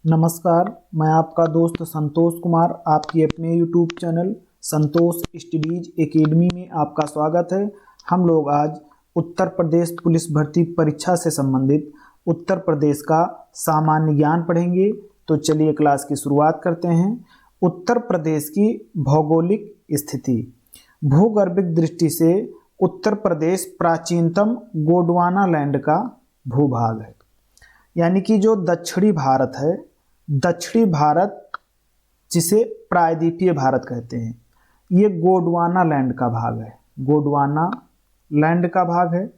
नमस्कार, मैं आपका दोस्त संतोष कुमार आपकी अपने यूट्यूब चैनल संतोष स्टडीज एकेडमी में आपका स्वागत है। हम लोग आज उत्तर प्रदेश पुलिस भर्ती परीक्षा से संबंधित उत्तर प्रदेश का सामान्य ज्ञान पढ़ेंगे। तो चलिए क्लास की शुरुआत करते हैं। उत्तर प्रदेश की भौगोलिक स्थिति। भूगर्भिक दृष्टि से उत्तर प्रदेश प्राचीनतम गोंडवाना लैंड का भूभाग है, यानी कि जो दक्षिणी भारत है, दक्षिणी भारत जिसे प्रायद्वीपीय भारत कहते हैं, ये गोंडवाना लैंड का भाग है। गोंडवाना लैंड का भाग है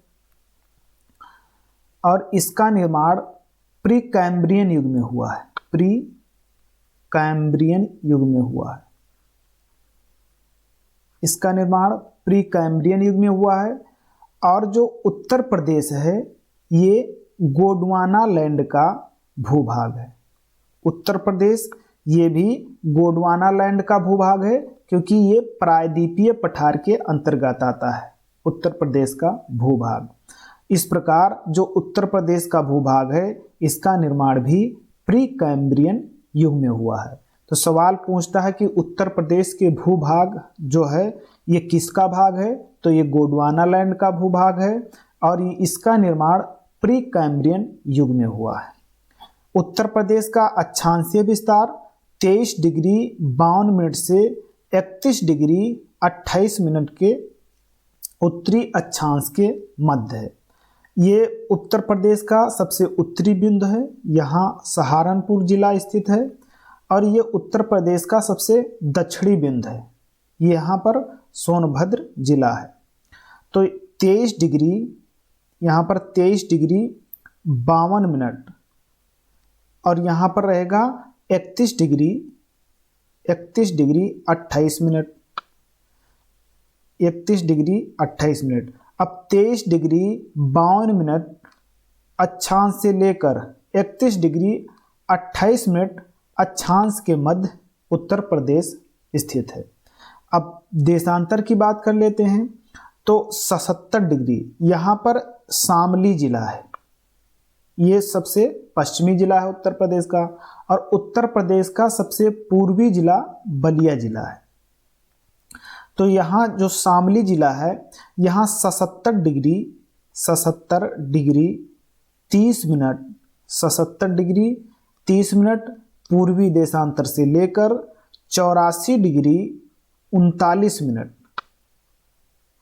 और इसका निर्माण प्री कैम्ब्रियन युग में हुआ है। प्री कैम्ब्रियन युग में हुआ है। इसका निर्माण प्री कैम्ब्रियन युग में हुआ है। और जो उत्तर प्रदेश है ये गोंडवाना लैंड का भूभाग है। उत्तर प्रदेश ये भी गोंडवाना लैंड का भूभाग है, क्योंकि ये प्रायद्वीपीय पठार के अंतर्गत आता है उत्तर प्रदेश का भूभाग। इस प्रकार जो उत्तर प्रदेश का भूभाग है इसका निर्माण भी प्री कैम्ब्रियन युग में हुआ है। तो सवाल पूछता है कि उत्तर प्रदेश के भूभाग जो है ये किसका भाग है, तो ये गोंडवाना लैंड का भूभाग है और इसका निर्माण प्री कैम्ब्रियन युग में हुआ है। उत्तर प्रदेश का अक्षांशीय विस्तार 23 डिग्री 52 मिनट से 31 डिग्री 28 मिनट के उत्तरी अक्षांश के मध्य है। ये उत्तर प्रदेश का सबसे उत्तरी बिंदु है। यहाँ सहारनपुर जिला स्थित है और ये उत्तर प्रदेश का सबसे दक्षिणी बिंदु है। ये यहाँ पर सोनभद्र जिला है। तो 23 डिग्री, यहाँ पर 23 डिग्री 52 मिनट और यहाँ पर रहेगा 31 डिग्री 28 मिनट। 31 degree 28 minute. अब 23 डिग्री 52 मिनट अक्षांश से लेकर 31 डिग्री 28 मिनट अक्षांश के मध्य उत्तर प्रदेश स्थित है। अब देशांतर की बात कर लेते हैं तो 77 डिग्री यहाँ पर शामली जिला है। ये सबसे पश्चिमी जिला है उत्तर प्रदेश का। और उत्तर प्रदेश का सबसे पूर्वी जिला बलिया जिला है। तो यहाँ जो शामली जिला है यहाँ 77 डिग्री 30 मिनट 77 डिग्री 30 मिनट पूर्वी देशांतर से लेकर 84 डिग्री 39 मिनट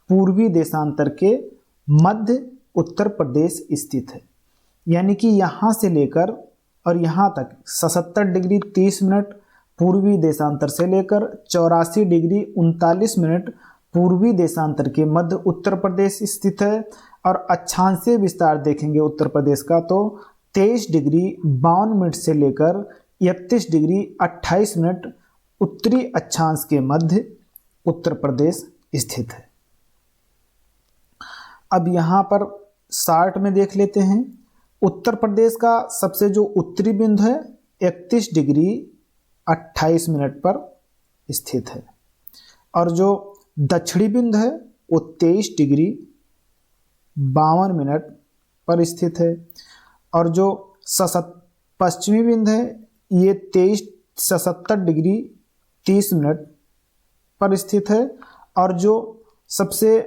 पूर्वी देशांतर के मध्य उत्तर प्रदेश स्थित है। यानी कि यहाँ से लेकर और यहाँ तक 77 डिग्री 30 मिनट पूर्वी देशांतर से लेकर 84 डिग्री 39 मिनट पूर्वी देशांतर के मध्य उत्तर प्रदेश स्थित है। और अक्षांशीय विस्तार देखेंगे उत्तर प्रदेश का तो 23 डिग्री 52 मिनट से लेकर 31 डिग्री 28 मिनट उत्तरी अक्षांश के मध्य उत्तर प्रदेश स्थित है। अब यहाँ पर चार्ट में देख लेते हैं। उत्तर प्रदेश का सबसे जो उत्तरी बिंदु है 31 डिग्री 28 मिनट पर स्थित है और जो दक्षिणी बिंदु है वो 23 डिग्री 52 मिनट पर स्थित है। और जो पश्चिमी बिंदु है ये 77 डिग्री 30 मिनट पर स्थित है। और जो सबसे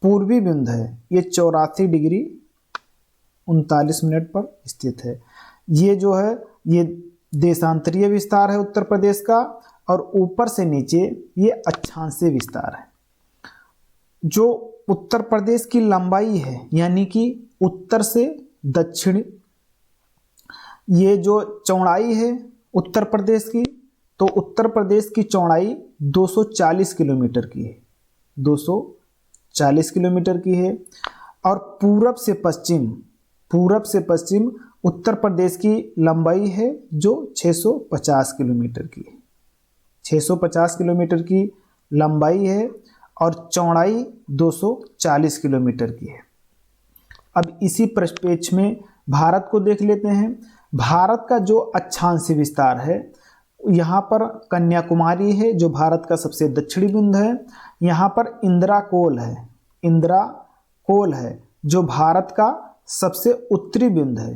पूर्वी बिंदु है ये 84 डिग्री 39 मिनट पर स्थित है। ये जो है ये देशांतरीय विस्तार है उत्तर प्रदेश का और ऊपर से नीचे ये अक्षांशीय विस्तार है। जो उत्तर प्रदेश की लंबाई है यानी कि उत्तर से दक्षिण, ये जो चौड़ाई है उत्तर प्रदेश की, तो उत्तर प्रदेश की चौड़ाई 240 किलोमीटर की है। 240 किलोमीटर की है। और पूरब से पश्चिम उत्तर प्रदेश की लंबाई है जो 650 किलोमीटर की है। 650 किलोमीटर की लंबाई है और चौड़ाई 240 किलोमीटर की है। अब इसी परिप्रेक्ष्य में भारत को देख लेते हैं। भारत का जो अक्षांशीय विस्तार है यहाँ पर कन्याकुमारी है जो भारत का सबसे दक्षिणी बिंदु है। यहाँ पर इंदिरा कोल है जो भारत का सबसे उत्तरी बिंदु है।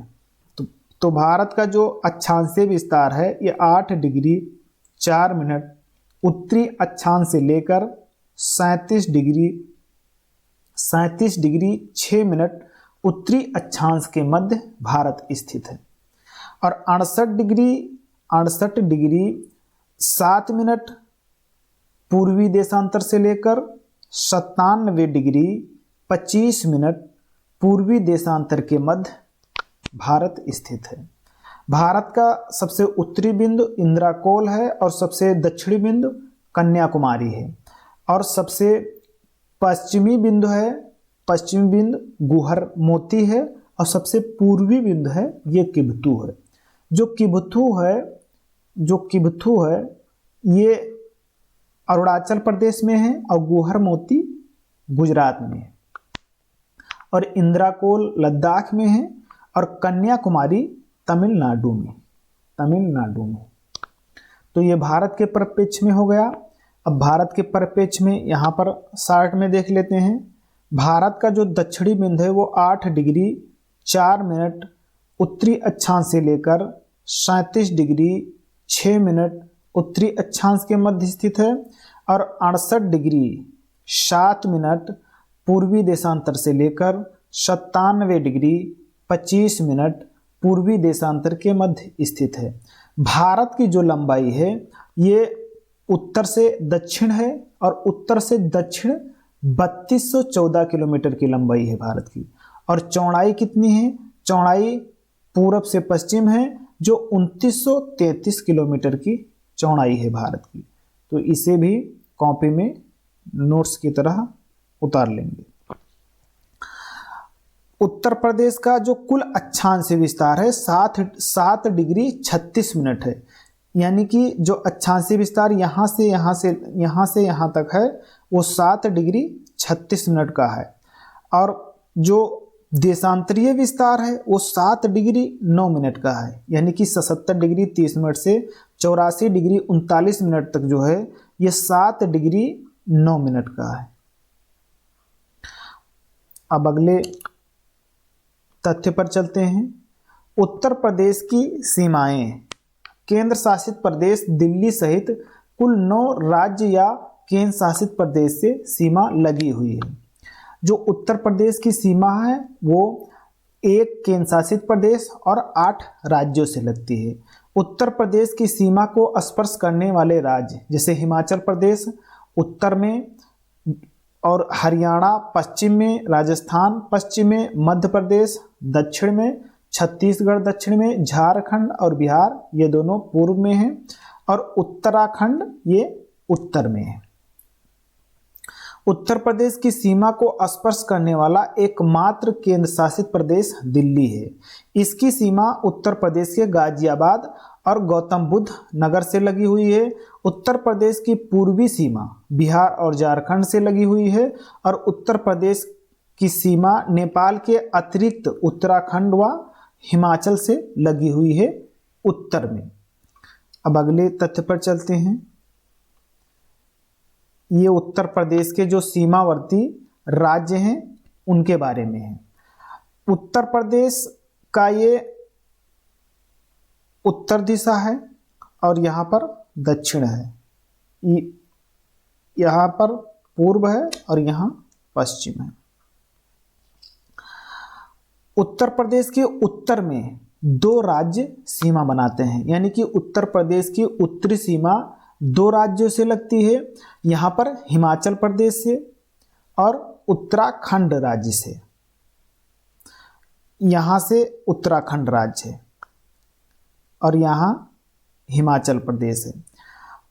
तो तो भारत का जो अक्षांशीय विस्तार है ये 8 डिग्री 4 मिनट उत्तरी अक्षांश से लेकर 37 डिग्री 6 मिनट उत्तरी अक्षांश के मध्य भारत स्थित है। और 68 डिग्री 7 मिनट पूर्वी देशांतर से लेकर 97 डिग्री 25 मिनट पूर्वी देशांतर के मध्य भारत स्थित है। भारत का सबसे उत्तरी बिंदु इंद्राकोल है और सबसे दक्षिणी बिंदु कन्याकुमारी है। और सबसे पश्चिमी बिंदु गुहर मोती है और सबसे पूर्वी बिंदु है ये किबथू है। जो किबथू है ये अरुणाचल प्रदेश में है और गुहर मोती गुजरात में है और इंद्राकोल लद्दाख में है और कन्याकुमारी तमिलनाडु में। तो ये भारत के परिप्रेक्ष्य में हो गया। अब भारत के परिप्रेक्ष्य में यहाँ पर चार्ट में देख लेते हैं। भारत का जो दक्षिणी बिंदु है वो 8 डिग्री 4 मिनट उत्तरी अक्षांश से लेकर 37 डिग्री 6 मिनट उत्तरी अक्षांश के मध्य स्थित है और 68 डिग्री 7 मिनट पूर्वी देशांतर से लेकर 97 डिग्री 25 मिनट पूर्वी देशांतर के मध्य स्थित है। भारत की जो लंबाई है ये उत्तर से दक्षिण है और उत्तर से दक्षिण 3214 किलोमीटर की लंबाई है भारत की। और चौड़ाई कितनी है? चौड़ाई पूरब से पश्चिम है जो 2933 किलोमीटर की चौड़ाई है भारत की। तो इसे भी कॉपी में नोट्स की तरह उतार लेंगे। उत्तर प्रदेश का जो कुल अक्षांशीय विस्तार है 7 डिग्री 36 मिनट है। यानी कि जो अक्षांशीय विस्तार यहाँ से यहाँ तक है वो 7 डिग्री 36 मिनट का है। और जो देशांतरीय विस्तार है वो 7 डिग्री 9 मिनट का है। यानी कि 77 डिग्री 30 मिनट से 84 डिग्री 39 मिनट तक जो है ये 7 डिग्री 9 मिनट का है। अब अगले तथ्य पर चलते हैं। उत्तर प्रदेश की सीमाएं। केंद्र शासित प्रदेश दिल्ली सहित कुल 9 राज्य या केंद्र शासित प्रदेश से सीमा लगी हुई है। जो उत्तर प्रदेश की सीमा है वो 1 केंद्र शासित प्रदेश और 8 राज्यों से लगती है। उत्तर प्रदेश की सीमा को स्पर्श करने वाले राज्य जैसे हिमाचल प्रदेश उत्तर में और हरियाणा पश्चिम में, राजस्थान पश्चिम में, मध्य प्रदेश दक्षिण में, छत्तीसगढ़ दक्षिण में, झारखंड और बिहार ये दोनों पूर्व में हैं और उत्तराखंड ये उत्तर में है। उत्तर प्रदेश की सीमा को स्पर्श करने वाला एकमात्र केंद्र शासित प्रदेश दिल्ली है। इसकी सीमा उत्तर प्रदेश के गाजियाबाद और गौतम बुद्ध नगर से लगी हुई है। उत्तर प्रदेश की पूर्वी सीमा बिहार और झारखंड से लगी हुई है और उत्तर प्रदेश की सीमा नेपाल के अतिरिक्त उत्तराखंड व हिमाचल से लगी हुई है उत्तर में। अब अगले तथ्य पर चलते हैं। ये उत्तर प्रदेश के जो सीमावर्ती राज्य हैं उनके बारे में है। उत्तर प्रदेश का ये उत्तर दिशा है और यहाँ पर दक्षिण है, यहाँ पर पूर्व है और यहाँ पश्चिम है। उत्तर प्रदेश के उत्तर में 2 राज्य सीमा बनाते हैं। यानी कि उत्तर प्रदेश की उत्तरी सीमा 2 राज्यों से लगती है। यहाँ पर हिमाचल प्रदेश से और उत्तराखंड राज्य से। यहाँ से उत्तराखंड राज्य है और यहाँ हिमाचल प्रदेश है।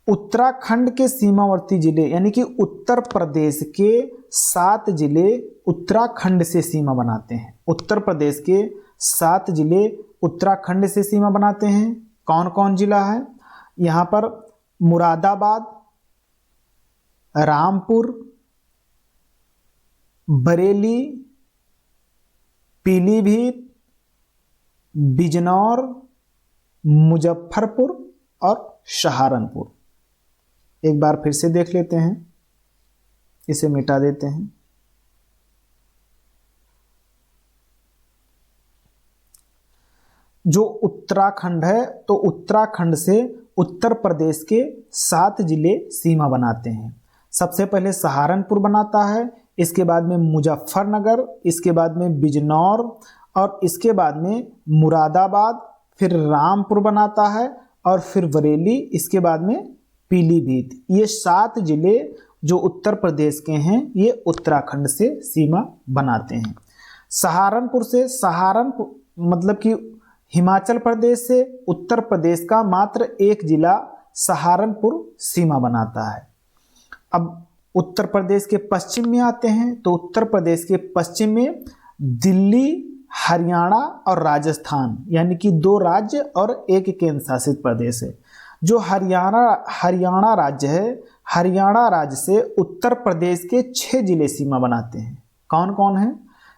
उत्तराखंड के सीमावर्ती जिले यानी कि उत्तर प्रदेश के 7 जिले उत्तराखंड से सीमा बनाते हैं। उत्तर प्रदेश के 7 जिले उत्तराखंड से सीमा बनाते हैं। कौन कौन जिला है? यहाँ पर मुरादाबाद, रामपुर, बरेली, पीलीभीत, बिजनौर, मुजफ्फरपुर और सहारनपुर। एक बार फिर से देख लेते हैं, इसे मिटा देते हैं। जो उत्तराखंड है, तो उत्तराखंड से उत्तर प्रदेश के 7 जिले सीमा बनाते हैं। सबसे पहले सहारनपुर बनाता है, इसके बाद में मुजफ्फरनगर, इसके बाद में बिजनौर और इसके बाद में मुरादाबाद, फिर रामपुर बनाता है और फिर बरेली, इसके बाद में पीलीभीत। ये 7 जिले जो उत्तर प्रदेश के हैं ये उत्तराखंड से सीमा बनाते हैं। सहारनपुर से, सहारनपुर मतलब कि हिमाचल प्रदेश से उत्तर प्रदेश का मात्र एक जिला सहारनपुर सीमा बनाता है। अब उत्तर प्रदेश के पश्चिम में आते हैं, तो उत्तर प्रदेश के पश्चिम में दिल्ली, हरियाणा और राजस्थान, यानी कि 2 राज्य और एक केंद्र शासित प्रदेश है। जो हरियाणा राज्य है, हरियाणा राज्य से उत्तर प्रदेश के 6 जिले सीमा बनाते हैं। कौन कौन है?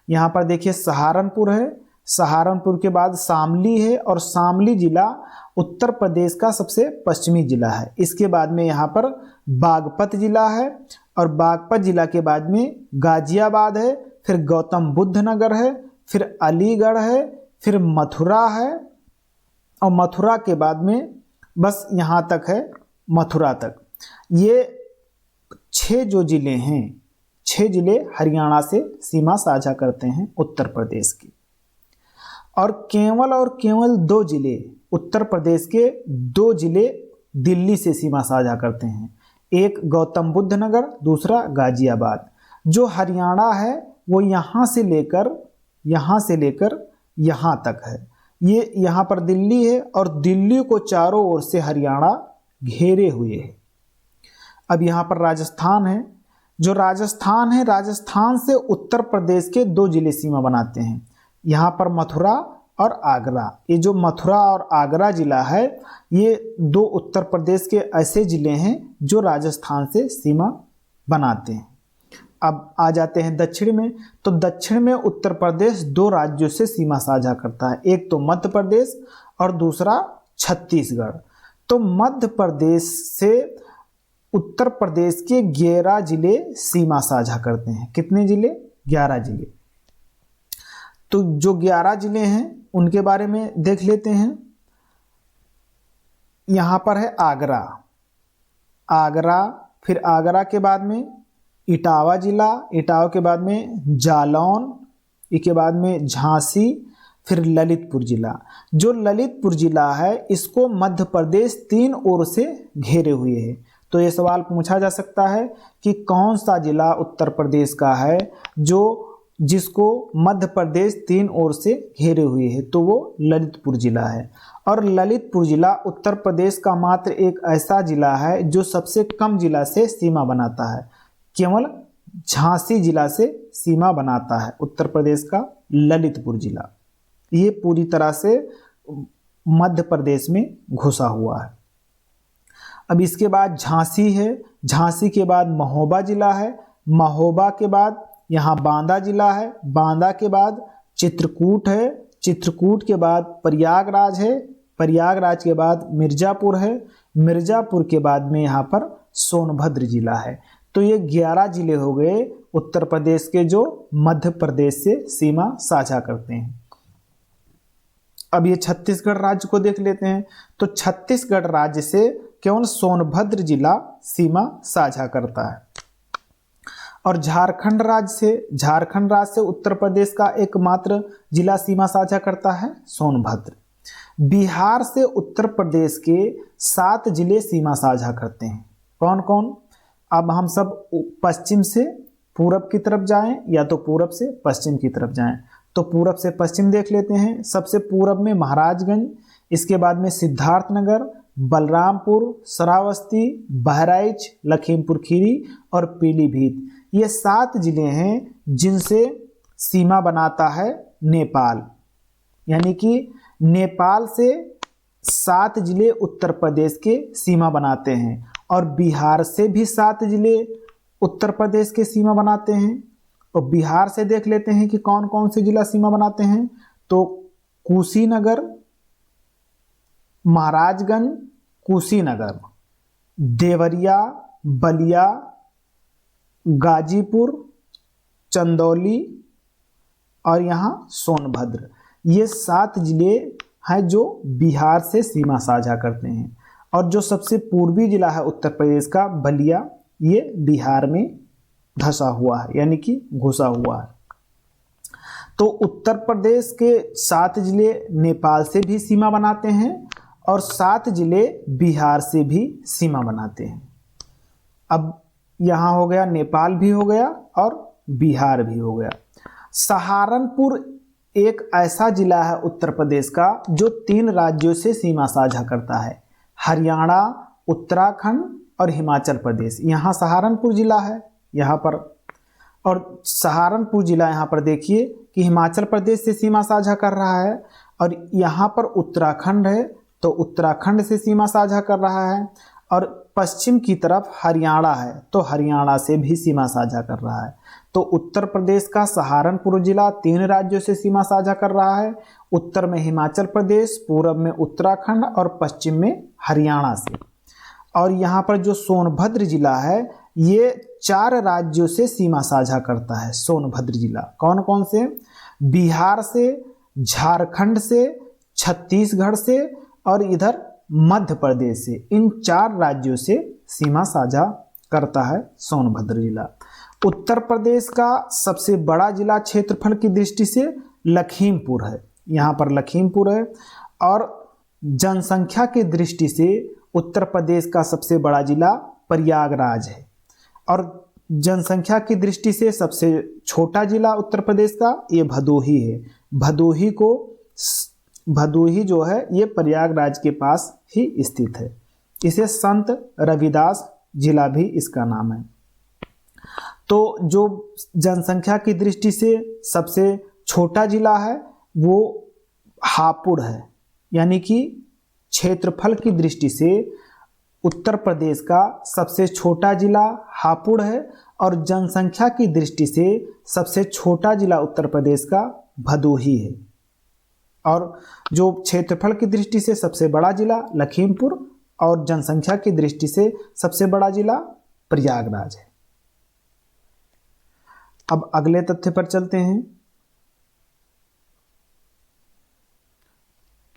यहाँ पर देखिए सहारनपुर है, सहारनपुर के बाद शामली है और शामली जिला उत्तर प्रदेश का सबसे पश्चिमी जिला है। इसके बाद में यहाँ पर बागपत जिला है और बागपत जिला के बाद में गाजियाबाद है, फिर गौतम बुद्ध नगर है, फिर अलीगढ़ है, फिर मथुरा है और मथुरा के बाद में बस यहाँ तक है, मथुरा तक। ये 6 जो जिले हैं, 6 जिले हरियाणा से सीमा साझा करते हैं उत्तर प्रदेश की। और केवल 2 जिले उत्तर प्रदेश के 2 जिले दिल्ली से सीमा साझा करते हैं, एक गौतम बुद्ध नगर, दूसरा गाजियाबाद। जो हरियाणा है वो यहाँ से लेकर यहाँ तक है। ये यहाँ पर दिल्ली है और दिल्ली को चारों ओर से हरियाणा घेरे हुए है। अब यहाँ पर राजस्थान है, जो राजस्थान है, राजस्थान से उत्तर प्रदेश के 2 जिले सीमा बनाते हैं, यहाँ पर मथुरा और आगरा। ये जो मथुरा और आगरा जिला है ये 2 उत्तर प्रदेश के ऐसे जिले हैं जो राजस्थान से सीमा बनाते हैं। अब आ जाते हैं दक्षिण में, तो दक्षिण में उत्तर प्रदेश 2 राज्यों से सीमा साझा करता है, एक तो मध्य प्रदेश और दूसरा छत्तीसगढ़। तो मध्य प्रदेश से उत्तर प्रदेश के 11 जिले सीमा साझा करते हैं। कितने जिले? 11 जिले। तो जो 11 जिले हैं उनके बारे में देख लेते हैं। यहाँ पर है आगरा, फिर आगरा के बाद में इटावा जिला, इटावा के बाद में जालौन, इसके बाद में झांसी, फिर ललितपुर जिला। जो ललितपुर जिला है इसको मध्य प्रदेश 3 ओर से घेरे हुए है। तो ये सवाल पूछा जा सकता है कि कौन सा जिला उत्तर प्रदेश का है जिसको मध्य प्रदेश 3 ओर से घेरे हुए है, तो वो ललितपुर जिला है। और ललितपुर जिला उत्तर प्रदेश का मात्र एक ऐसा जिला है जो सबसे कम जिला से सीमा बनाता है, केवल झांसी जिला से सीमा बनाता है उत्तर प्रदेश का ललितपुर जिला। ये पूरी तरह से मध्य प्रदेश में घुसा हुआ है। अब इसके बाद झांसी है, झांसी के बाद महोबा जिला है, महोबा के बाद यहाँ बांदा जिला है, बांदा के बाद चित्रकूट है, चित्रकूट के बाद प्रयागराज है, प्रयागराज के बाद मिर्ज़ापुर है, मिर्ज़ापुर के बाद में यहाँ पर सोनभद्र जिला है। तो ये 11 जिले हो गए उत्तर प्रदेश के जो मध्य प्रदेश से सीमा साझा करते हैं। अब ये छत्तीसगढ़ राज्य को देख लेते हैं। तो छत्तीसगढ़ राज्य से केवल सोनभद्र जिला सीमा साझा करता है। और झारखंड राज्य से उत्तर प्रदेश का एकमात्र जिला सीमा साझा करता है सोनभद्र। बिहार से उत्तर प्रदेश के 7 जिले सीमा साझा करते हैं। कौन कौन? अब हम सब पश्चिम से पूरब की तरफ जाएं या तो पूरब से पश्चिम की तरफ जाएं। तो पूरब से पश्चिम देख लेते हैं। सबसे पूरब में महाराजगंज, इसके बाद में सिद्धार्थनगर, बलरामपुर, श्रावस्ती, बहराइच, लखीमपुर खीरी और पीलीभीत। ये 7 जिले हैं जिनसे सीमा बनाता है नेपाल। यानी कि नेपाल से 7 जिले उत्तर प्रदेश के सीमा बनाते हैं और बिहार से भी 7 जिले उत्तर प्रदेश के सीमा बनाते हैं। और बिहार से देख लेते हैं कि कौन कौन से जिला सीमा बनाते हैं। तो कुशीनगर, महाराजगंज, कुशीनगर, देवरिया, बलिया, गाजीपुर, चंदौली और यहाँ सोनभद्र। ये 7 जिले हैं जो बिहार से सीमा साझा करते हैं, और जो सबसे पूर्वी जिला है उत्तर प्रदेश का बलिया, ये बिहार में धंसा हुआ है यानी कि घुसा हुआ है। तो उत्तर प्रदेश के 7 जिले नेपाल से भी सीमा बनाते हैं और 7 जिले बिहार से भी सीमा बनाते हैं। अब यहाँ हो गया, नेपाल भी हो गया और बिहार भी हो गया। सहारनपुर एक ऐसा जिला है उत्तर प्रदेश का जो 3 राज्यों से सीमा साझा करता है, हरियाणा, उत्तराखंड और हिमाचल प्रदेश। यहाँ सहारनपुर जिला है यहाँ पर, और सहारनपुर जिला यहाँ पर देखिए कि हिमाचल प्रदेश से सीमा साझा कर रहा है, और यहाँ पर उत्तराखंड है तो उत्तराखंड से सीमा साझा कर रहा है, और पश्चिम की तरफ हरियाणा है तो हरियाणा से भी सीमा साझा कर रहा है। तो उत्तर प्रदेश का सहारनपुर जिला 3 राज्यों से सीमा साझा कर रहा है, उत्तर में हिमाचल प्रदेश, पूर्व में उत्तराखंड और पश्चिम में हरियाणा से। और यहाँ पर जो सोनभद्र जिला है ये 4 राज्यों से सीमा साझा करता है। सोनभद्र जिला कौन कौन से? बिहार से, झारखंड से, छत्तीसगढ़ से और इधर मध्य प्रदेश से। इन 4 राज्यों से सीमा साझा करता है सोनभद्र जिला। उत्तर प्रदेश का सबसे बड़ा जिला क्षेत्रफल की दृष्टि से लखीमपुर है, यहाँ पर लखीमपुर है। और जनसंख्या की दृष्टि से उत्तर प्रदेश का सबसे बड़ा जिला प्रयागराज है, और जनसंख्या की दृष्टि से सबसे छोटा जिला उत्तर प्रदेश का ये भदोही है। भदोही जो है ये प्रयागराज के पास ही स्थित है। इसे संत रविदास जिला भी इसका नाम है। तो जो जनसंख्या की दृष्टि से सबसे छोटा जिला है वो हापुड़ है, यानी कि क्षेत्रफल की दृष्टि से उत्तर प्रदेश का सबसे छोटा जिला हापुड़ है, और जनसंख्या की दृष्टि से सबसे छोटा जिला उत्तर प्रदेश का भदोही है। और जो क्षेत्रफल की दृष्टि से सबसे बड़ा जिला लखीमपुर और जनसंख्या की दृष्टि से सबसे बड़ा जिला प्रयागराज है। अब अगले तथ्य पर चलते हैं।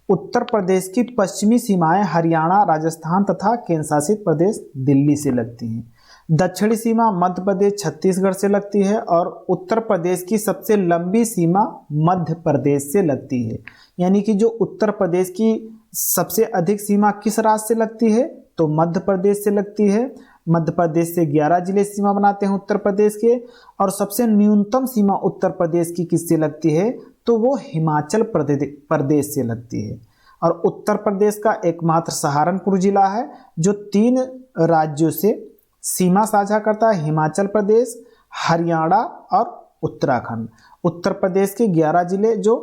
उत्तर प्रदेश की पश्चिमी सीमाएं हरियाणा, राजस्थान तथा केंद्र शासित प्रदेश दिल्ली से लगती हैं। दक्षिणी सीमा मध्य प्रदेश, छत्तीसगढ़ से लगती है, और उत्तर प्रदेश की सबसे लंबी सीमा मध्य प्रदेश से लगती है। यानी कि जो उत्तर प्रदेश की सबसे अधिक सीमा किस राज्य से लगती है तो मध्य प्रदेश से लगती है। मध्य प्रदेश से 11 जिले सीमा बनाते हैं उत्तर प्रदेश के, और सबसे न्यूनतम सीमा उत्तर प्रदेश की किससे लगती है तो वो हिमाचल प्रदेश से लगती है। और उत्तर प्रदेश का एकमात्र सहारनपुर जिला है जो 3 राज्यों से सीमा साझा करता है, हिमाचल प्रदेश, हरियाणा और उत्तराखंड। उत्तर प्रदेश के 11 जिले जो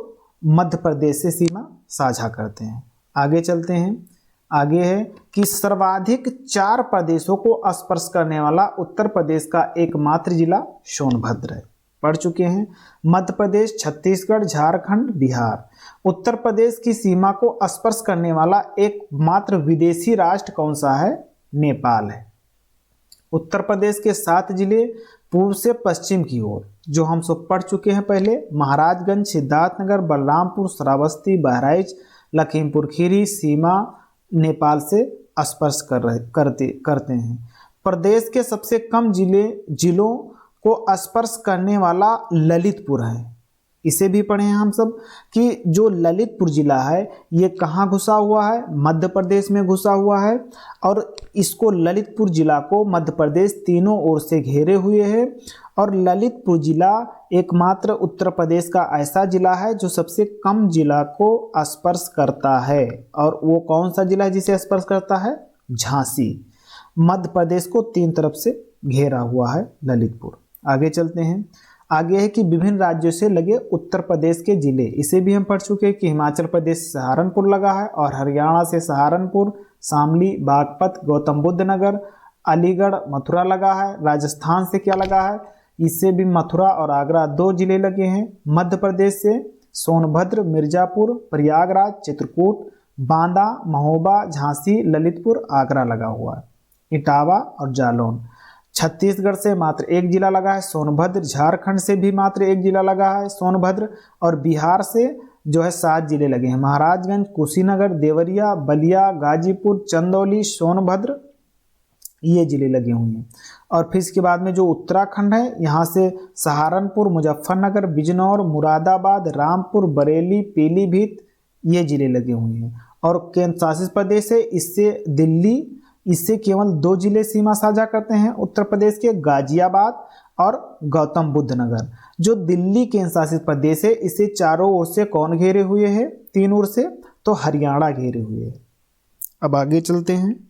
मध्य प्रदेश से सीमा साझा करते हैं। आगे चलते हैं। आगे है कि सर्वाधिक 4 प्रदेशों को स्पर्श करने वाला उत्तर प्रदेश का एकमात्र जिला सोनभद्र है। पढ़ चुके हैं। मध्य प्रदेश, छत्तीसगढ़, झारखंड, बिहार। उत्तर प्रदेश की सीमा को स्पर्श करने वाला एकमात्र विदेशी राष्ट्र कौन सा है? नेपाल है। उत्तर प्रदेश के 7 जिले पूर्व से पश्चिम की ओर जो हम सब पढ़ चुके हैं पहले, महाराजगंज, सिद्धार्थनगर, बलरामपुर, श्रावस्ती, बहराइच, लखीमपुर खीरी सीमा नेपाल से स्पर्श करते हैं। प्रदेश के सबसे कम जिलों को स्पर्श करने वाला ललितपुर है। इसे भी पढ़े हैं हम सब कि जो ललितपुर जिला है ये कहाँ घुसा हुआ है? मध्य प्रदेश में घुसा हुआ है, और इसको ललितपुर जिला को मध्य प्रदेश तीनों ओर से घेरे हुए है। और ललितपुर जिला एकमात्र उत्तर प्रदेश का ऐसा जिला है जो सबसे कम जिला को स्पर्श करता है। और वो कौन सा जिला है जिसे स्पर्श करता है? झांसी। मध्य प्रदेश को 3 तरफ से घेरा हुआ है ललितपुर। आगे चलते हैं। आगे है कि विभिन्न राज्यों से लगे उत्तर प्रदेश के जिले। इसे भी हम पढ़ चुके हैं कि हिमाचल प्रदेश से सहारनपुर लगा है, और हरियाणा से सहारनपुर, शामली, बागपत, गौतम बुद्ध नगर, अलीगढ़, मथुरा लगा है। राजस्थान से क्या लगा है? इससे भी मथुरा और आगरा 2 जिले लगे हैं। मध्य प्रदेश से सोनभद्र, मिर्जापुर, प्रयागराज, चित्रकूट, बांदा, महोबा, झांसी, ललितपुर, आगरा लगा हुआ है। इटावा और जालौन। छत्तीसगढ़ से मात्र 1 जिला लगा है सोनभद्र। झारखंड से भी मात्र 1 जिला लगा है सोनभद्र। और बिहार से जो है 7 जिले लगे हैं, महाराजगंज, कुशीनगर, देवरिया, बलिया, गाजीपुर, चंदौली, सोनभद्र, ये जिले लगे हुए हैं। और फिर इसके बाद में जो उत्तराखंड है, यहाँ से सहारनपुर, मुजफ्फरनगर, बिजनौर, मुरादाबाद, रामपुर, बरेली, पीलीभीत, ये जिले लगे हुए हैं। और केंद्र शासित प्रदेश है, इससे दिल्ली, इससे केवल 2 जिले सीमा साझा करते हैं उत्तर प्रदेश के, गाजियाबाद और गौतम बुद्ध नगर। जो दिल्ली केंद्र शासित प्रदेश है, इसे चारों ओर से कौन घेरे हुए है? 3 ओर से, तो हरियाणा घेरे हुए है। अब आगे चलते हैं।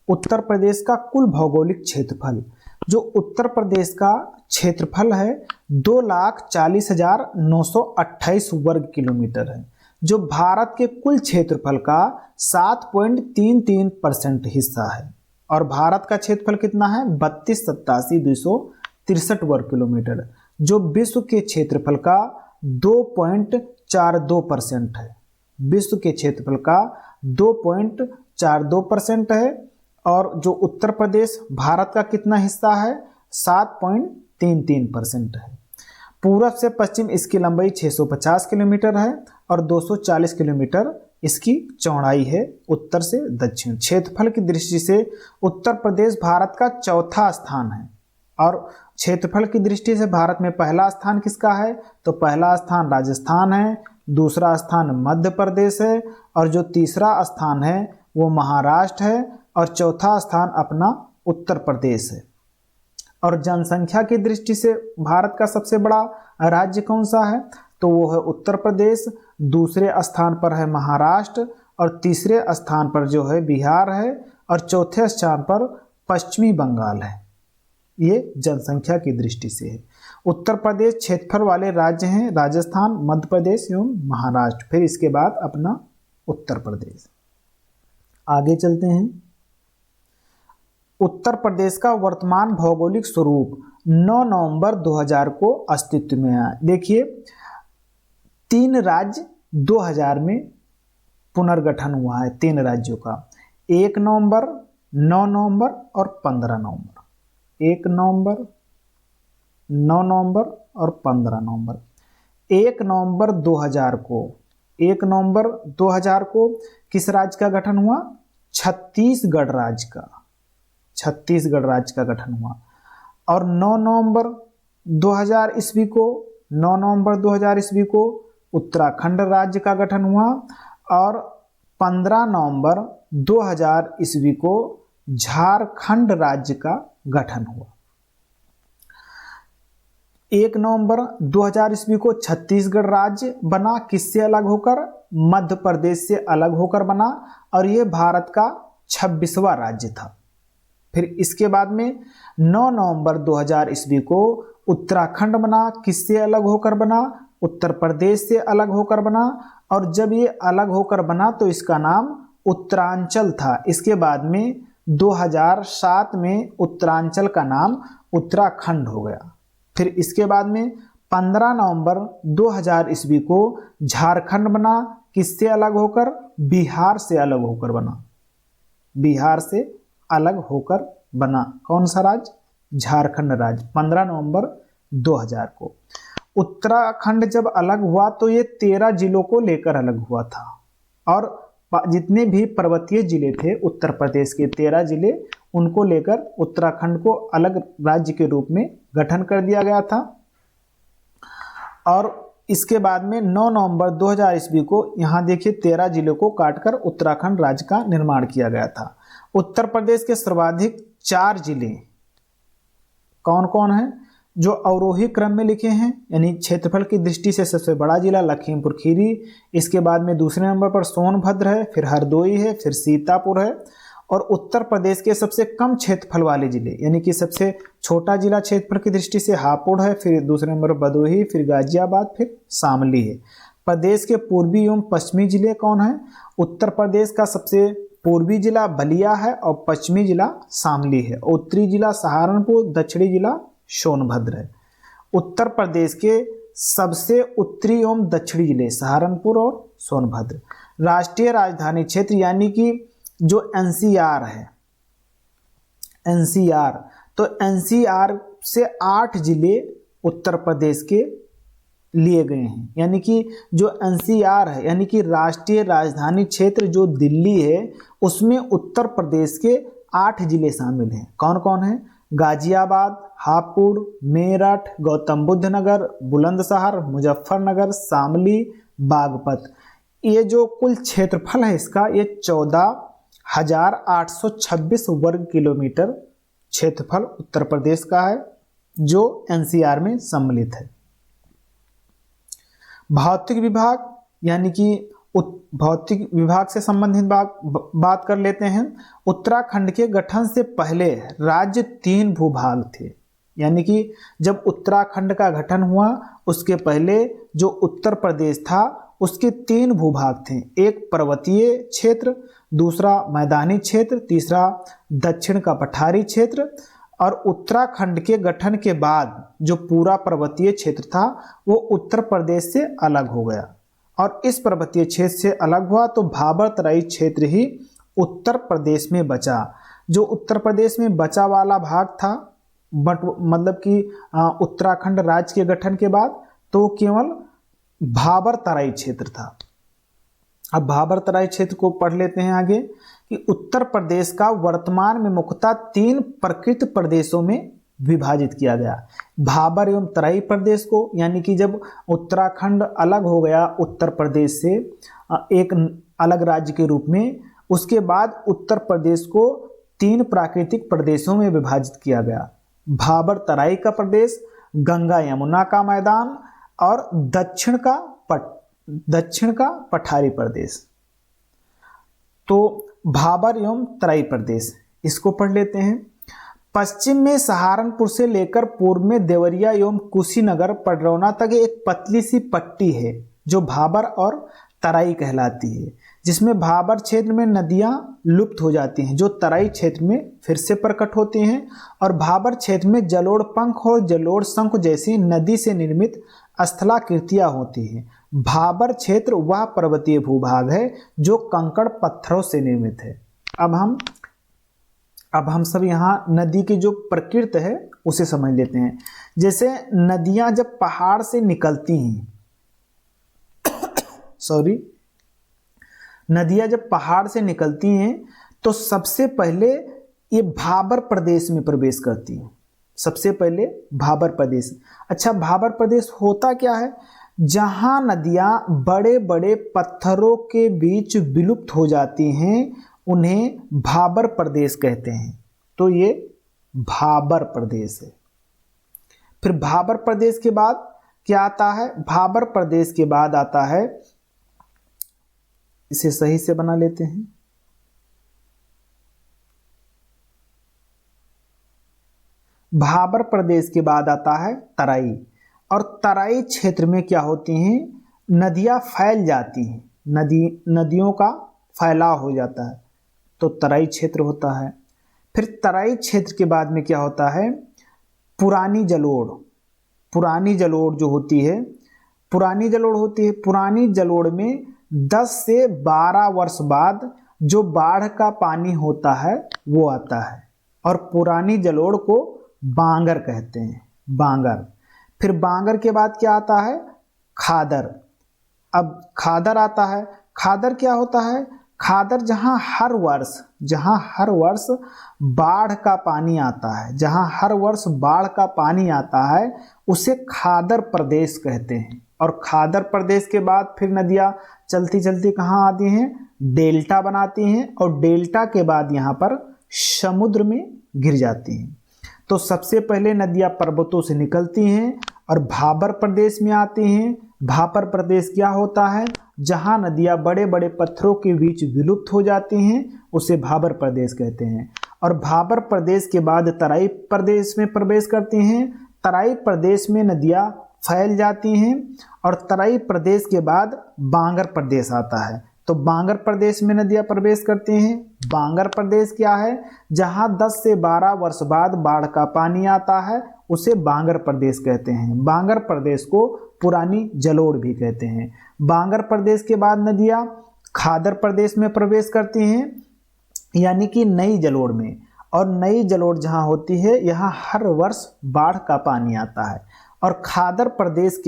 उत्तर प्रदेश का कुल भौगोलिक क्षेत्रफल, जो उत्तर प्रदेश का क्षेत्रफल है 2,40,928 वर्ग किलोमीटर है, जो भारत के कुल क्षेत्रफल का 7.33% हिस्सा है। और भारत का क्षेत्रफल कितना है? 32,87,263 वर्ग किलोमीटर, जो विश्व के क्षेत्रफल का 2.42% है। विश्व के क्षेत्रफल का 2.42% है। और जो उत्तर प्रदेश भारत का कितना हिस्सा है? 7.33% है। पूरब से पश्चिम इसकी लंबाई 650 किलोमीटर है और 240 किलोमीटर इसकी चौड़ाई है उत्तर से दक्षिण। क्षेत्रफल की दृष्टि से उत्तर प्रदेश भारत का 4था स्थान है। और क्षेत्रफल की दृष्टि से भारत में पहला स्थान किसका है? तो पहला स्थान राजस्थान है, दूसरा स्थान मध्य प्रदेश है, और जो तीसरा स्थान है वो महाराष्ट्र है, और चौथा स्थान अपना उत्तर प्रदेश है। और जनसंख्या की दृष्टि से भारत का सबसे बड़ा राज्य कौन सा है? तो वो है उत्तर प्रदेश, दूसरे स्थान पर है महाराष्ट्र, और तीसरे स्थान पर जो है बिहार है, और चौथे स्थान पर पश्चिमी बंगाल है। ये जनसंख्या की दृष्टि से है। उत्तर प्रदेश क्षेत्रफल वाले राज्य हैं राजस्थान, मध्य प्रदेश एवं महाराष्ट्र, फिर इसके बाद अपना उत्तर प्रदेश। आगे चलते हैं। उत्तर प्रदेश का वर्तमान भौगोलिक स्वरूप 9 नवंबर 2000 को अस्तित्व में आया। देखिए 3 राज्य 2000 में पुनर्गठन हुआ है, 3 राज्यों का, 1 नवंबर, 9 नवंबर और 15 नवंबर। 1 नवंबर, 9 नवंबर और 15 नवंबर। 1 नवंबर 2000 को, 1 नवंबर 2000 को किस राज्य का गठन हुआ? छत्तीसगढ़ राज्य का, छत्तीसगढ़ राज्य का गठन हुआ। और 9 नवंबर 2000 ईस्वी को, 9 नवंबर 2000 ईस्वी को उत्तराखंड राज्य का गठन हुआ। और 15 नवंबर 2000 ईस्वी को झारखंड राज्य का गठन हुआ। 1 नवंबर 2000 ईस्वी को छत्तीसगढ़ राज्य बना, किससे अलग होकर? मध्य प्रदेश से अलग होकर बना, और यह भारत का 26वां राज्य था। फिर इसके बाद में 9 नवंबर 2000 ईस्वी को उत्तराखंड बना, किससे अलग होकर बना? उत्तर प्रदेश से अलग होकर बना, और जब ये अलग होकर बना तो इसका नाम उत्तरांचल था। इसके बाद में 2007 में उत्तरांचल का नाम उत्तराखंड हो गया। फिर इसके बाद में 15 नवंबर 2000 ईस्वी को झारखंड बना, किससे अलग होकर? बिहार से अलग होकर बना, बिहार से अलग होकर बना। कौन सा राज्य? झारखंड राज्य, 15 नवंबर 2000 को। उत्तराखंड जब अलग हुआ तो ये 13 जिलों को लेकर अलग हुआ था, और जितने भी पर्वतीय जिले थे उत्तर प्रदेश के 13 जिले, उनको लेकर उत्तराखंड को अलग राज्य के रूप में गठन कर दिया गया था। और इसके बाद में 9 नवंबर 2000 ईस्वी को यहाँ देखिए 13 जिलों को काटकर उत्तराखंड राज्य का निर्माण किया गया था। उत्तर प्रदेश के सर्वाधिक 4 जिले कौन कौन हैं? जो अवरोही क्रम में लिखे हैं, यानी क्षेत्रफल की दृष्टि से सबसे बड़ा जिला लखीमपुर खीरी, इसके बाद में दूसरे नंबर पर सोनभद्र है, फिर हरदोई है, फिर सीतापुर है। और उत्तर प्रदेश के सबसे कम क्षेत्रफल वाले जिले, यानी कि सबसे छोटा जिला क्षेत्रफल की दृष्टि से हापुड़ है, फिर दूसरे नंबर पर भदोही, फिर गाजियाबाद, फिर शामली है। प्रदेश के पूर्वी एवं पश्चिमी जिले कौन है? उत्तर प्रदेश का सबसे पूर्वी जिला बलिया है और पश्चिमी जिला शामली है। उत्तरी जिला सहारनपुर, दक्षिणी जिला सोनभद्र है। उत्तर प्रदेश के सबसे उत्तरी एवं दक्षिणी जिले सहारनपुर और सोनभद्र। राष्ट्रीय राजधानी क्षेत्र यानी कि जो एनसीआर है, एनसीआर, तो एनसीआर से 8 जिले उत्तर प्रदेश के लिए गए हैं। यानी कि जो एनसीआर है, यानी कि राष्ट्रीय राजधानी क्षेत्र जो दिल्ली है, उसमें उत्तर प्रदेश के 8 जिले शामिल हैं। कौन कौन है? गाजियाबाद, हापुड़, मेरठ, गौतम बुद्ध नगर, बुलंदशहर, मुजफ्फरनगर, शामली, बागपत। ये जो कुल क्षेत्रफल है इसका, ये 14,826 वर्ग किलोमीटर क्षेत्रफल उत्तर प्रदेश का है, जो एनसीआर में सम्मिलित है। भौतिक विभाग, यानी कि भौतिक विभाग से संबंधित बात कर लेते हैं। उत्तराखंड के गठन से पहले राज्य 3 भूभाग थे। यानी कि जब उत्तराखंड का गठन हुआ उसके पहले जो उत्तर प्रदेश था उसके 3 भूभाग थे। एक पर्वतीय क्षेत्र, दूसरा मैदानी क्षेत्र, तीसरा दक्षिण का पठारी क्षेत्र। और उत्तराखंड के गठन के बाद जो पूरा पर्वतीय क्षेत्र था वो उत्तर प्रदेश से अलग हो गया, और इस पर्वतीय क्षेत्र से अलग हुआ तो भाबर तराई क्षेत्र ही उत्तर प्रदेश में बचा। जो उत्तर प्रदेश में बचा वाला भाग था, मतलब कि उत्तराखंड राज्य के गठन के बाद, तो केवल भाबर तराई क्षेत्र था। अब भाबर तराई क्षेत्र को पढ़ लेते हैं आगे कि उत्तर प्रदेश का वर्तमान में मुख्यतः 3 प्रकृत प्रदेशों में विभाजित किया गया। भाबर एवं तराई प्रदेश को, यानी कि जब उत्तराखंड अलग हो गया उत्तर प्रदेश से एक अलग राज्य के रूप में, उसके बाद उत्तर प्रदेश को 3 प्राकृतिक प्रदेशों में विभाजित किया गया। भाबर तराई का प्रदेश, गंगा यमुना का मैदान और दक्षिण का पठारी प्रदेश। तो भाबर एवं तराई प्रदेश, इसको पढ़ लेते हैं। पश्चिम में सहारनपुर से लेकर पूर्व में देवरिया एवं कुशीनगर पडरौना तक एक पतली सी पट्टी है जो भाबर और तराई कहलाती है, जिसमें भाबर क्षेत्र में नदियां लुप्त हो जाती हैं जो तराई क्षेत्र में फिर से प्रकट होती हैं, और भाबर क्षेत्र में जलोढ़ पंख और जलोढ़ शंख जैसी नदी से निर्मित स्थलाकृतियां होती हैं। भाबर क्षेत्र वह पर्वतीय भूभाग है जो कंकड़ पत्थरों से निर्मित है। अब हम सब यहाँ नदी की जो प्रकृति है उसे समझ लेते हैं। जैसे नदियां जब पहाड़ से निकलती हैं नदियां जब पहाड़ से निकलती हैं तो सबसे पहले ये भाबर प्रदेश में प्रवेश करती हैं। सबसे पहले भाबर प्रदेश। अच्छा, भाबर प्रदेश होता क्या है? जहां नदियां बड़े बड़े पत्थरों के बीच विलुप्त हो जाती हैं उन्हें भाबर प्रदेश कहते हैं। तो ये भाबर प्रदेश है। फिर भाबर प्रदेश के बाद क्या आता है? भाबर प्रदेश के बाद आता है, इसे सही से बना लेते हैं, भाबर प्रदेश के बाद आता है तराई। और तराई क्षेत्र में क्या होती हैं? नदियां फैल जाती हैं, नदियों का फैलाव हो जाता है, तो तराई क्षेत्र होता है। फिर तराई क्षेत्र के बाद में क्या होता है? पुरानी जलोढ़ जो होती है, पुरानी जलोढ़ में 10 से 12 वर्ष बाद जो बाढ़ का पानी होता है वो आता है, और पुरानी जलोढ़ को बांगर कहते हैं, बांगर। फिर बांगर के बाद क्या आता है? खादर। अब खादर आता है। खादर क्या होता है? खादर जहां हर वर्ष बाढ़ का पानी आता है, उसे खादर प्रदेश कहते हैं। और खादर प्रदेश के बाद फिर नदियां चलती चलती कहाँ आती हैं? डेल्टा बनाती हैं, और डेल्टा के बाद यहाँ पर समुद्र में गिर जाती हैं। तो सबसे पहले नदियां पर्वतों से निकलती हैं और भाबर प्रदेश में आती हैं। भाबर प्रदेश क्या होता है? जहां नदियां बड़े बड़े पत्थरों के बीच विलुप्त हो जाती हैं उसे भाबर प्रदेश कहते हैं। और भाबर प्रदेश के बाद तराई प्रदेश में प्रवेश करती हैं। तराई प्रदेश में नदियां फैल जाती हैं, और तराई प्रदेश के बाद बांगर प्रदेश आता है। तो बांगर प्रदेश में नदियां प्रवेश करती हैं। बांगर प्रदेश क्या है? जहां 10 से 12 वर्ष बाद बाढ़ का पानी आता है उसे बांगर प्रदेश कहते हैं। बांगर प्रदेश को पुरानी जलोढ़ भी कहते हैं। बांगर प्रदेश के बाद नदियां खादर प्रदेश में प्रवेश करती हैं, यानी कि नई जलोढ़ में। और नई जलोढ़ जहां होती है यहाँ हर वर्ष बाढ़ का पानी आता है। और खादर प्रदेश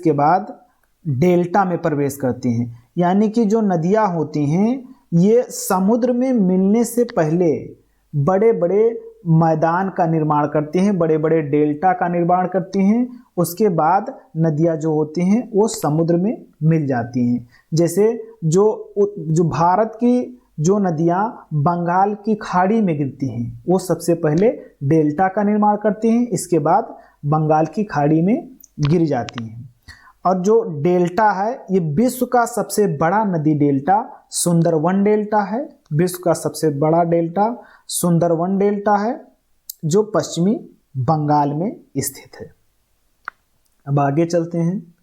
के बाद डेल्टा में प्रवेश करती हैं। यानी कि जो नदियाँ होती हैं ये समुद्र में मिलने से पहले बड़े बड़े मैदान का निर्माण करती हैं, बड़े बड़े डेल्टा का निर्माण करती हैं, उसके बाद नदियाँ जो होती हैं वो समुद्र में मिल जाती हैं। जैसे जो भारत की जो नदियाँ बंगाल की खाड़ी में गिरती हैं वो सबसे पहले डेल्टा का निर्माण करती हैं, इसके बाद बंगाल की खाड़ी में गिर जाती हैं। और जो डेल्टा है ये विश्व का सबसे बड़ा नदी डेल्टा सुंदरवन डेल्टा है। विश्व का सबसे बड़ा डेल्टा सुंदरवन डेल्टा है जो पश्चिमी बंगाल में स्थित है। अब आगे चलते हैं।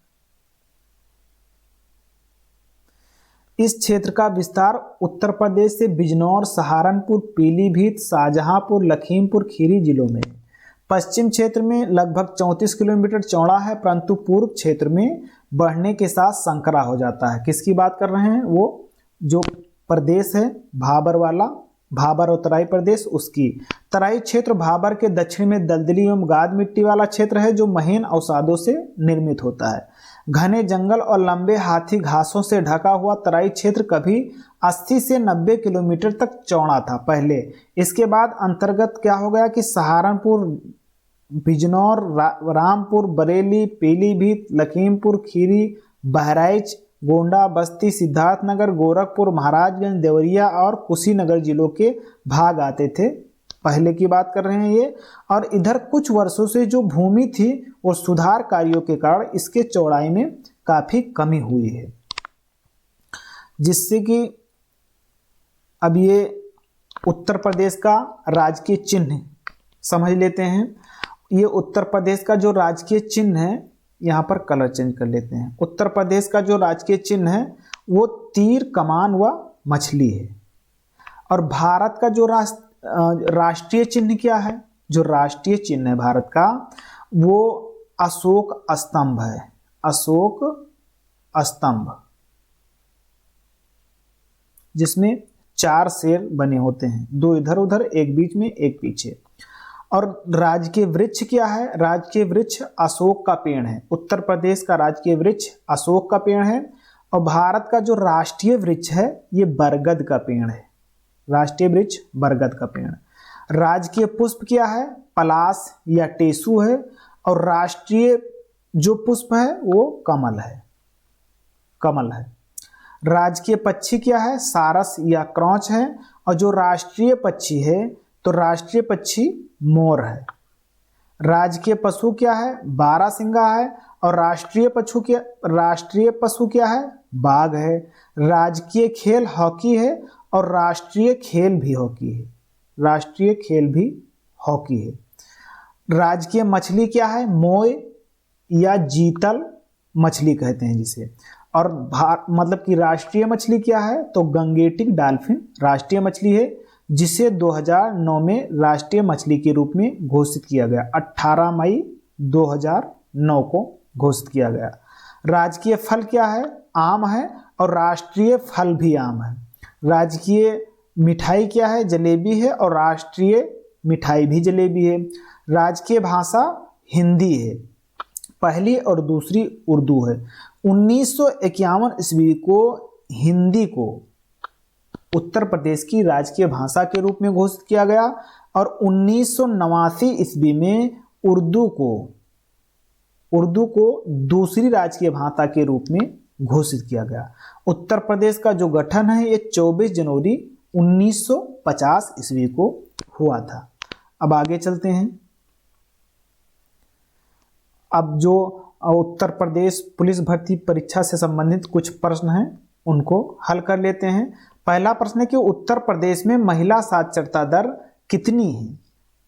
इस क्षेत्र का विस्तार उत्तर प्रदेश से बिजनौर, सहारनपुर, पीलीभीत, शाहजहांपुर, लखीमपुर खीरी जिलों में है। पश्चिम क्षेत्र में लगभग 34 किलोमीटर चौड़ा है, परंतु पूर्व क्षेत्र में बढ़ने के साथ संकरा हो जाता है। किसकी बात कर रहे हैं? वो जो प्रदेश है भाबर वाला, भाबर और तराई प्रदेश, उसकी। तराई क्षेत्र भाबर के दक्षिण में दलदली एवं गाद मिट्टी वाला क्षेत्र है जो महीन अवसादों से निर्मित होता है। घने जंगल और लंबे हाथी घासों से ढका हुआ तराई क्षेत्र कभी 80 से 90 किलोमीटर तक चौड़ा था पहले। इसके बाद अंतर्गत क्या हो गया कि सहारनपुर, बिजनौर, रामपुर, बरेली, पीलीभीत, लखीमपुर खीरी, बहराइच, गोंडा, बस्ती, सिद्धार्थनगर, गोरखपुर, महाराजगंज, देवरिया और कुशीनगर जिलों के भाग आते थे। पहले की बात कर रहे हैं ये। और इधर कुछ वर्षों से जो भूमि थी और सुधार कार्यों के कारण इसके चौड़ाई में काफी कमी हुई है, जिससे कि अब ये उत्तर प्रदेश का राजकीय चिन्ह समझ लेते हैं। ये उत्तर प्रदेश का जो राजकीय चिन्ह है, यहाँ पर कलर चेंज कर लेते हैं। उत्तर प्रदेश का जो राजकीय चिन्ह है वो तीर, कमान व मछली है। और भारत का जो राष्ट्रीय चिन्ह क्या है? जो राष्ट्रीय चिन्ह है भारत का वो अशोक स्तंभ है। अशोक स्तंभ, जिसमें 4 शेर बने होते हैं, 2 इधर उधर, एक बीच में, एक पीछे। और राजकीय वृक्ष क्या है? राजकीय वृक्ष अशोक का पेड़ है। उत्तर प्रदेश का राजकीय वृक्ष अशोक का पेड़ है। और भारत का जो राष्ट्रीय वृक्ष है ये बरगद का पेड़ है। राष्ट्रीय वृक्ष बरगद का पेड़। राजकीय पुष्प क्या है? पलाश या टेसू है। और राष्ट्रीय जो पुष्प है वो कमल है। कमल है। राजकीय पक्षी क्या है? सारस या क्रौच है। और जो राष्ट्रीय पक्षी है तो राष्ट्रीय पक्षी मोर है। राजकीय पशु क्या है? बारहसिंगा है। और राष्ट्रीय पशु क्या है? बाघ है। राजकीय खेल हॉकी है और राष्ट्रीय खेल भी हॉकी है। राष्ट्रीय खेल भी हॉकी है। राजकीय मछली क्या है? मोय या जीतल मछली कहते हैं जिसे। और मतलब कि राष्ट्रीय मछली क्या है? तो गंगेटिक डॉल्फिन राष्ट्रीय मछली है, जिसे 2009 में राष्ट्रीय मछली के रूप में घोषित किया गया। 18 मई 2009 को घोषित किया गया। राजकीय फल क्या है? आम है। और राष्ट्रीय फल भी आम है। राजकीय मिठाई क्या है? जलेबी है। और राष्ट्रीय मिठाई भी जलेबी है। राजकीय भाषा हिंदी है, पहली और दूसरी उर्दू है। 1951 ईस्वी को हिंदी को उत्तर प्रदेश की राजकीय भाषा के रूप में घोषित किया गया। और 1989 ईस्वी में उर्दू को दूसरी राजकीय भाषा के रूप में घोषित किया गया। उत्तर प्रदेश का जो गठन है ये 24 जनवरी 1950 ईस्वी को हुआ था। अब आगे चलते हैं। अब जो उत्तर प्रदेश पुलिस भर्ती परीक्षा से संबंधित कुछ प्रश्न हैं उनको हल कर लेते हैं। पहला प्रश्न है कि उत्तर प्रदेश में महिला साक्षरता दर कितनी है?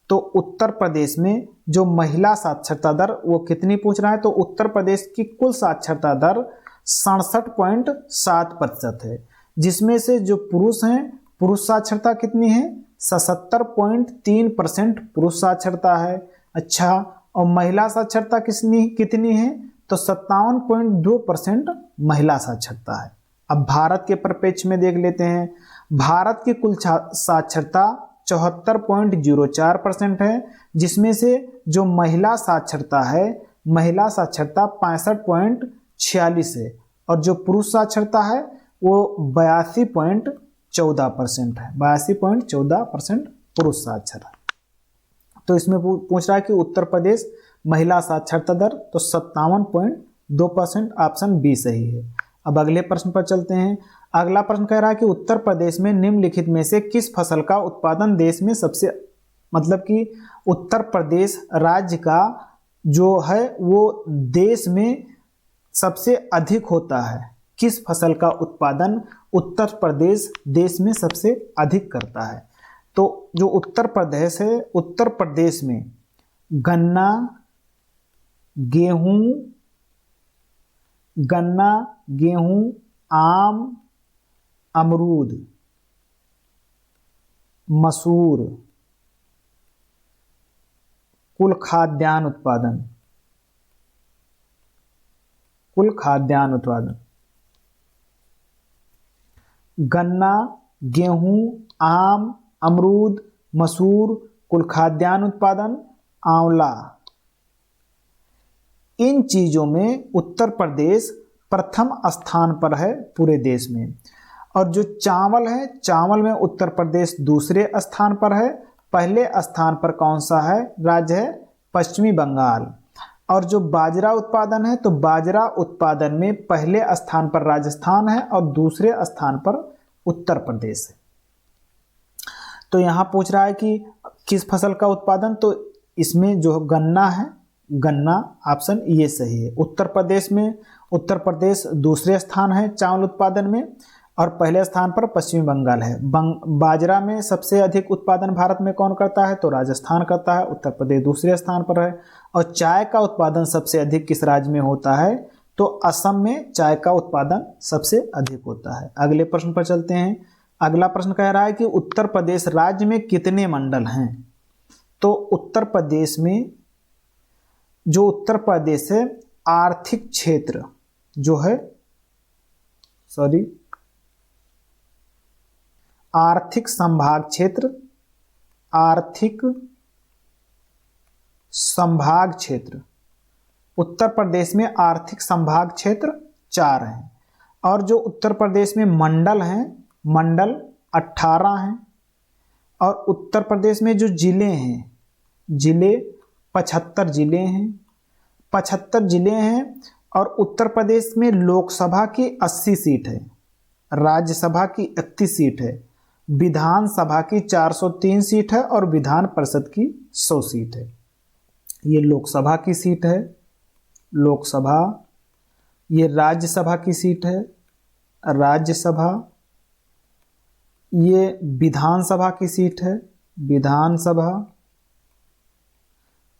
तो उत्तर प्रदेश में जो महिला साक्षरता दर वो कितनी पूछ रहा है? तो उत्तर प्रदेश की कुल साक्षरता दर 67.7% है, जिसमें से जो पुरुष हैं पुरुष साक्षरता कितनी है? 77.3% पुरुष साक्षरता है। अच्छा, और महिला साक्षरता कितनी है? तो 57.2% महिला साक्षरता है। अब भारत के परिप्रेक्ष्य में देख लेते हैं। भारत की कुल साक्षरता 74.04% है, जिसमें से जो महिला साक्षरता है, महिला साक्षरता 65.46 है, और जो पुरुष साक्षरता है वो 82.14% है। 82.14% पुरुष साक्षर है। तो इसमें पूछ रहा है कि उत्तर प्रदेश महिला साक्षरता दर, तो 57.2%, ऑप्शन बी सही है। अब अगले प्रश्न पर चलते हैं। अगला प्रश्न कह रहा है कि उत्तर प्रदेश में निम्नलिखित में से किस फसल का उत्पादन देश में सबसे, मतलब कि उत्तर प्रदेश राज्य का जो है वो देश में सबसे अधिक होता है। किस फसल का उत्पादन उत्तर प्रदेश देश में सबसे अधिक करता है? तो जो उत्तर प्रदेश है, उत्तर प्रदेश में गन्ना, गेहूं, आम, अमरूद, मसूर, कुल खाद्यान्न उत्पादन, गन्ना, गेहूं, आम, अमरूद, मसूर, कुल खाद्यान्न उत्पादन, आंवला, इन चीजों में उत्तर प्रदेश प्रथम स्थान पर है पूरे देश में। और जो चावल है, चावल में उत्तर प्रदेश दूसरे स्थान पर है। पहले स्थान पर कौन सा है राज्य है? पश्चिमी बंगाल। और जो बाजरा उत्पादन है, तो बाजरा उत्पादन में पहले स्थान पर राजस्थान है और दूसरे स्थान पर उत्तर प्रदेश है। तो यहां पूछ रहा है कि किस फसल का उत्पादन, तो इसमें जो गन्ना है, गन्ना ऑप्शन ये सही है। उत्तर प्रदेश दूसरे स्थान है चावल उत्पादन में, और पहले स्थान पर पश्चिमी बंगाल है। बाजरा में सबसे अधिक उत्पादन भारत में कौन करता है? तो राजस्थान करता है। उत्तर प्रदेश दूसरे स्थान पर है। और चाय का उत्पादन सबसे अधिक किस राज्य में होता है? तो असम में चाय का उत्पादन सबसे अधिक होता है। अगले प्रश्न पर चलते हैं। अगला प्रश्न कह रहा है कि उत्तर प्रदेश राज्य में कितने मंडल हैं? तो उत्तर प्रदेश में जो उत्तर प्रदेश है आर्थिक क्षेत्र जो है, आर्थिक संभाग क्षेत्र, उत्तर प्रदेश में आर्थिक संभाग क्षेत्र 4 हैं। और जो उत्तर प्रदेश में मंडल हैं, मंडल 18 हैं। और उत्तर प्रदेश में जो जिले हैं, जिले 75 जिले हैं, 75 जिले हैं। और उत्तर प्रदेश में लोकसभा की 80 सीट है, राज्यसभा की 31 सीट है, विधानसभा की 403 सीट है और विधान परिषद की 100 सीट है। ये लोकसभा की सीट है, लोकसभा। ये राज्यसभा की सीट है, राज्यसभा। ये विधानसभा की सीट है, विधानसभा।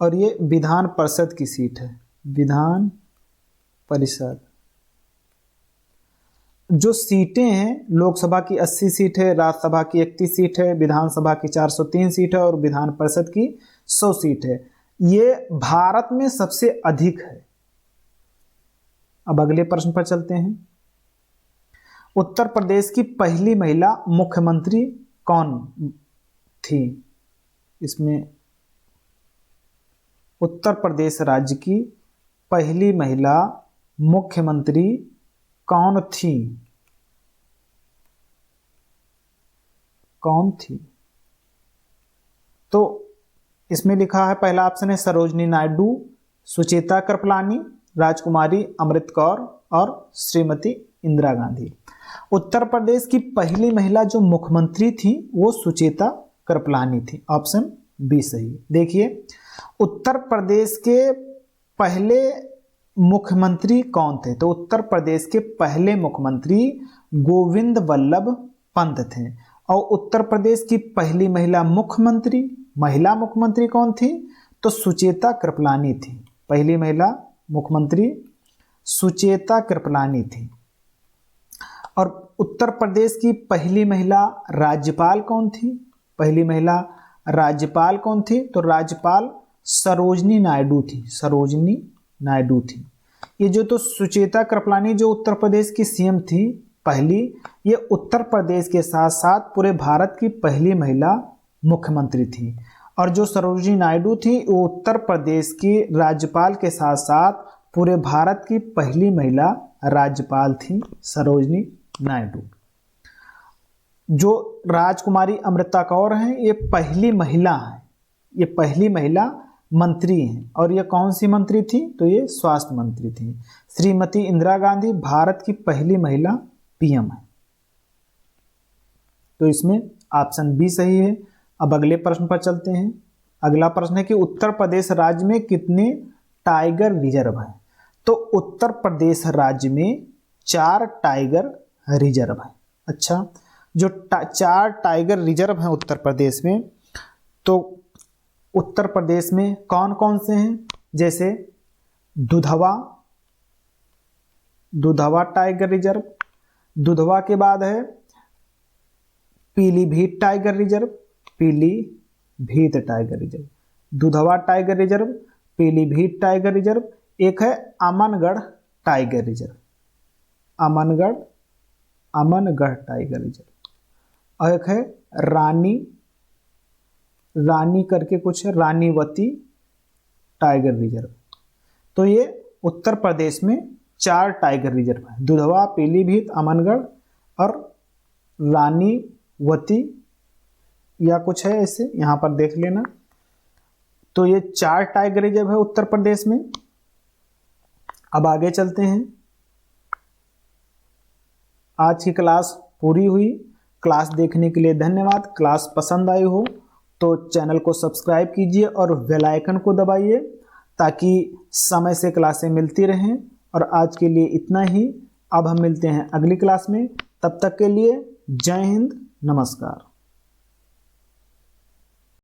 और ये विधान परिषद की सीट है, विधान परिषद। जो सीटें हैं, लोकसभा की 80 सीट है, राज्यसभा की 31 सीट है, विधानसभा की 403 सीट है और विधान परिषद की 100 सीट है। ये भारत में सबसे अधिक है। अब अगले प्रश्न पर चलते हैं। उत्तर प्रदेश की पहली महिला मुख्यमंत्री कौन थी? इसमें उत्तर प्रदेश राज्य की पहली महिला मुख्यमंत्री कौन थी? तो इसमें लिखा है, पहला ऑप्शन है सरोजनी नायडू, सुचेता कृपलानी, राजकुमारी अमृत कौर और श्रीमती इंदिरा गांधी। उत्तर प्रदेश की पहली महिला जो मुख्यमंत्री थी वो सुचेता कृपलानी थी। ऑप्शन बी सही। देखिए, उत्तर प्रदेश के पहले मुख्यमंत्री कौन थे? तो उत्तर प्रदेश के पहले मुख्यमंत्री गोविंद वल्लभ पंत थे। और उत्तर प्रदेश की पहली महिला मुख्यमंत्री कौन थी? तो सुचेता कृपलानी थी। पहली महिला मुख्यमंत्री सुचेता कृपलानी थी। और उत्तर प्रदेश की पहली महिला राज्यपाल कौन थी? पहली महिला राज्यपाल कौन थी? तो राज्यपाल सरोजनी नायडू थी। ये जो तो सुचेता कृपलानी जो उत्तर प्रदेश की सीएम थी पहली, ये उत्तर प्रदेश के साथ साथ पूरे भारत की पहली महिला मुख्यमंत्री थी। और जो सरोजिनी नायडू थी वो उत्तर प्रदेश की राज्यपाल के साथ साथ पूरे भारत की पहली महिला राज्यपाल थी सरोजिनी नायडू। जो राजकुमारी अमृता कौर हैं ये पहली महिला हैं, ये पहली महिला मंत्री हैं। और ये कौन सी मंत्री थी? तो ये स्वास्थ्य मंत्री थी। श्रीमती इंदिरा गांधी भारत की पहली महिला पीएम है। तो इसमें ऑप्शन बी सही है। अब अगले प्रश्न पर चलते हैं। अगला प्रश्न है कि उत्तर प्रदेश राज्य में कितने टाइगर रिजर्व हैं? तो उत्तर प्रदेश राज्य में 4 टाइगर रिजर्व हैं। अच्छा, जो 4 टाइगर रिजर्व हैं उत्तर प्रदेश में, तो उत्तर प्रदेश में कौन कौन से हैं? जैसे दुधवा टाइगर रिजर्व, दुधवा के बाद है Pilibhit tiger reserve, Pilibhit tiger reserve, Dudhwa tiger reserve, Pilibhit tiger reserve, एक है Amangarh tiger reserve, Amangarh tiger reserve, और एक है रानी करके कुछ है, रानीवती टाइगर रिजर्व। तो ये उत्तर प्रदेश में 4 टाइगर रिजर्व है, दुधवा, पीलीभीत, अमनगढ़ और रानीवती या कुछ है ऐसे, यहां पर देख लेना। तो ये 4 टाइगर रिजर्व है उत्तर प्रदेश में। अब आगे चलते हैं। आज की क्लास पूरी हुई। क्लास देखने के लिए धन्यवाद। क्लास पसंद आई हो तो चैनल को सब्सक्राइब कीजिए और बेल आइकन को दबाइए ताकि समय से क्लासें मिलती रहें। और आज के लिए इतना ही। अब हम मिलते हैं अगली क्लास में। तब तक के लिए जय हिंद, नमस्कार।